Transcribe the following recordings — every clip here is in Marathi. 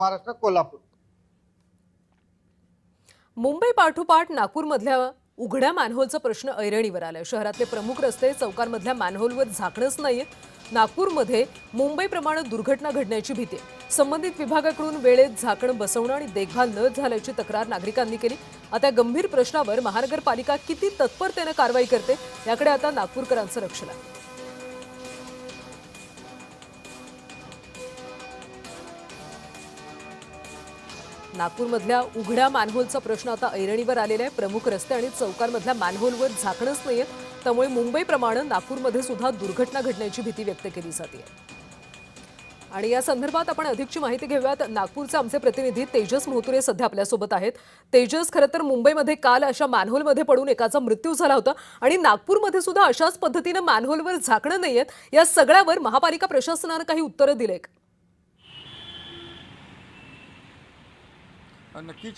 महाराष्ट्र कोल्हापूर। मुंबई पाठोपाठ नागपूरमधल्या उघड्या मॅनहोलचा प्रश्न ऐरणीवर आलाय। शहरातले प्रमुख रस्ते चौकांमधल्या मॅनहोलवर झाकणच नाहीये। नागपूरमध्ये मुंबईप्रमाणे दुर्घटना घडण्याची भीती आहे। संबंधित विभागाकडून वेळेत झाकण बसवणं आणि देखभाल न झाल्याची तक्रार नागरिकांनी केली। आता या गंभीर प्रश्नावर महानगरपालिका किती तत्परतेने कारवाई करते याकडे आता नागपूरकरांचं लक्ष लागलं। नागपूरमधल्या उघड्या मॅनहोलचा प्रश्न आता ऐरणीवर आलेला आहे। प्रमुख रस्ते आणि चौकांमधल्या मॅनहोलवर झाकणच नाहीये, त्यामुळे मुंबईप्रमाणे नागपूरमध्ये सुद्धा दुर्घटना घडण्याची भीती व्यक्त केली जाते। आणि या संदर्भात आपण अधिकची माहिती घेऊयात। नागपूरचे आमचे प्रतिनिधी तेजस मोहतुरे सध्या आपल्यासोबत आहेत। तेजस, खरं तर मुंबईमध्ये काल अशा मॅनहोलमध्ये पडून एकाचा मृत्यू झाला होता आणि नागपूरमध्ये सुद्धा अशाच पद्धतीने मॅनहोलवर झाकणं नाहीयेत। या सगळ्यावर महापालिका प्रशासनाने काही उत्तरं दिले का? नक्कीच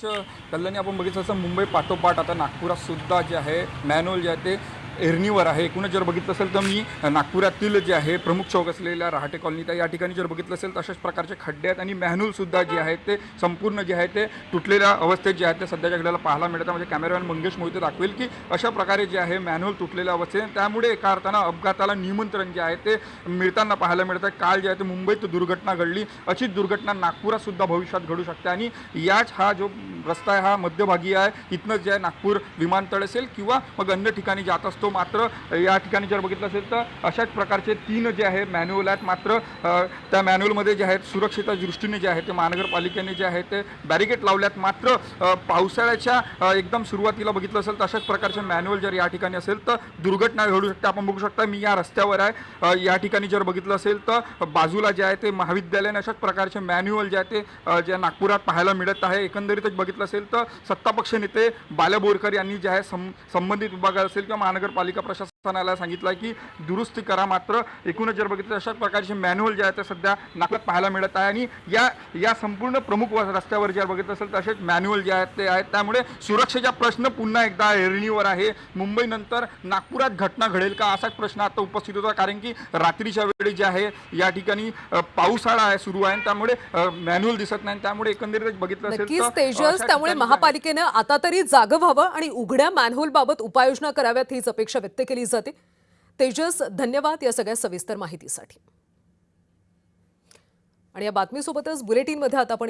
कल्याणी, आपण बघितलं असं मुंबई पाठोपाठ आता नागपुरात सुद्धा जे आहे मॅनहोल जे आहे ते एरणीवर आहे। एकूणच जर बघितलं असेल तर मी नागपुरातील जे आहे प्रमुख चौक असलेल्या रहाटे कॉलनी त्या ठिकाणी जर बघितलं असेल तर अशाच प्रकारचे खड्डे आहेत आणि मॅनहोल सुद्धा जे आहे ते संपूर्ण जे आहे ते तुटलेल्या अवस्थेत जे आहे ते सध्याच्या घडीला पाहायला मिळतं। म्हणजे कॅमेरामॅन मंगेश मोहिते दाखवेल की अशा प्रकारे जे आहे मॅनहोल तुटलेल्या अवस्थेत, त्यामुळे एका अर्थानं अपघाताला निमंत्रण जे आहे ते मिळताना पाहायला मिळतं। काल जे आहे ते मुंबईत दुर्घटना घडली, अशीच दुर्घटना नागपुरात सुद्धा भविष्यात घडू शकते आणि याच हा जो रस्ता आहे हा मध्यभागी आहे। इथनं जे आहे नागपूर विमानतळ असेल किंवा मग अन्य ठिकाणी जात असतो। मात्र या ठिकाणी जर बघितलं असेल तर अशाच प्रकारचे 3 जे आहे मॅन्युअल आहेत। मात्र त्या मॅन्युअलमध्ये जे आहेत सुरक्षेच्या दृष्टीने जे आहे ते महानगरपालिकेने जे आहे ते बॅरिकेड लावल्यात। मात्र पावसाळ्याच्या एकदम सुरुवातीला बघितलं असेल तर अशाच प्रकारचे मॅन्युअल जर या ठिकाणी असेल तर दुर्घटना घडू शकते। आपण बघू शकता मी या रस्त्यावर आहे। या ठिकाणी जर बघितलं असेल तर बाजूला जे आहे ते महाविद्यालय, अशाच प्रकारचे मॅन्युअल जे आहे ते जे नागपुरात पाहायला मिळत आहे। एकंदरीतच बघितलं असेल तर सत्तापक्ष नेते बाल्या बोरकर यांनी जे आहे संबंधित विभागात असेल किंवा महानगरपालिका प्रशासनाला सांगितलं की दुरुस्ती करा। मात्र एकूणच जर बघितलं अशाच प्रकारचे मॅन्युअल जे आहे ते सध्या नागपुरात पाहायला मिळत आहे आणि या संपूर्ण प्रमुख रस्त्यावर जर बघितलं असेल तर असेच मॅन्युअल जे आहेत ते आहेत। त्यामुळे सुरक्षेचा प्रश्न पुन्हा एकदा एरणीवर आहे। मुंबईनंतर नागपुरात घटना घडेल का असाच प्रश्न आता उपस्थित होता, कारण की रात्रीच्या वेळी जे आहे या ठिकाणी पावसाळा आहे सुरू आहे, त्यामुळे मॅन्युअल दिसत नाही। त्यामुळे एकंदरीत बघितलं असेल नक्कीच तेजस, त्यामुळे महापालिकेने आता तरी जागं व्हावं आणि उघड्या मॅनहोल बाबत उपाययोजना कराव्यात हीच अपेक्षा व्यक्त केली जाते। तेजस, धन्यवाद या सगळ्या सविस्तर माहितीसाठी। आणि या बातमीसोबतच बुलेटिनमध्ये आता आपण